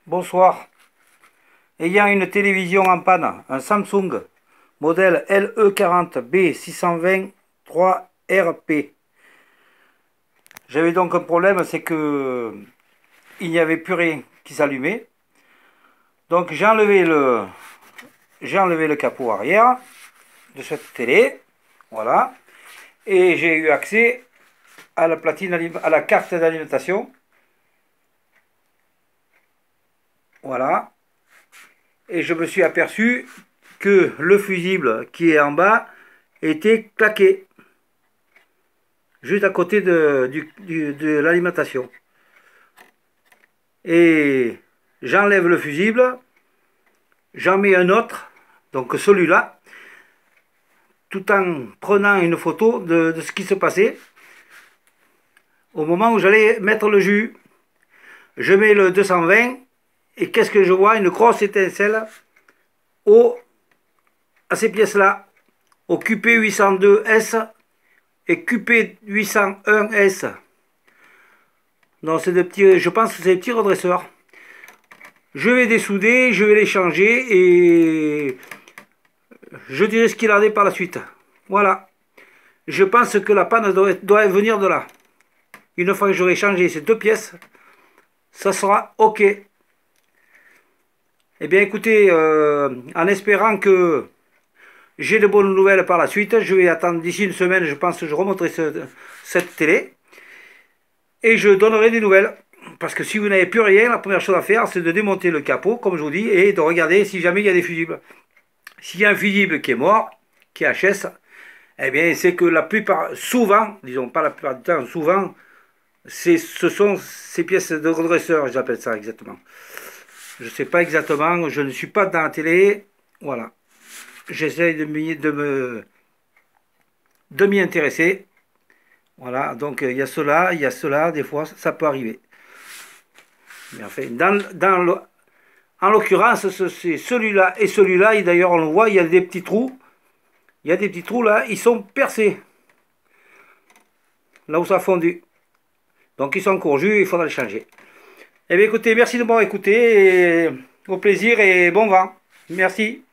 Bonsoir. Ayant une télévision en panne, un Samsung modèle LE40B620 3RP. J'avais donc un problème, c'est que il n'y avait plus rien qui s'allumait. Donc j'ai enlevé le capot arrière de cette télé, voilà, et j'ai eu accès à la à la carte d'alimentation. Voilà. Et je me suis aperçu que le fusible qui est en bas était claqué. Juste à côté de l'alimentation. Et j'enlève le fusible, j'en mets un autre, donc celui-là, tout en prenant une photo de ce qui se passait. Au moment où j'allais mettre le jus, je mets le 220 et qu'est-ce que je vois? Une grosse étincelle à ces pièces-là, au QP802S et QP801S. Donc c'est des petits, je pense que c'est des petits redresseurs. Je vais dessouder, je vais les changer et je dirai ce qu'il en est par la suite. Voilà. Je pense que la panne doit venir de là. Une fois que j'aurai changé ces deux pièces, ça sera OK. Eh bien écoutez, en espérant que j'ai de bonnes nouvelles par la suite, je vais attendre d'ici une semaine, je pense que je remonterai cette télé. Et je donnerai des nouvelles. Parce que si vous n'avez plus rien, la première chose à faire, c'est de démonter le capot, comme je vous dis, et de regarder si jamais il y a des fusibles. S'il y a un fusible qui est mort, qui est HS, eh bien c'est que la plupart, souvent, disons pas la plupart du temps, souvent, ce sont ces pièces de redresseur, j'appelle ça exactement. Je ne sais pas exactement, je ne suis pas dans la télé, voilà. J'essaie de m'y intéresser. Voilà, donc il y a cela, des fois ça peut arriver. Mais enfin, en l'occurrence, c'est celui-là et celui-là, et d'ailleurs on le voit, il y a des petits trous. Il y a des petits trous là, ils sont percés. Là où ça a fondu. Donc ils sont courjus, il faudra les changer. Eh bien écoutez, merci de m'avoir écouté, et au plaisir et bon vent. Merci.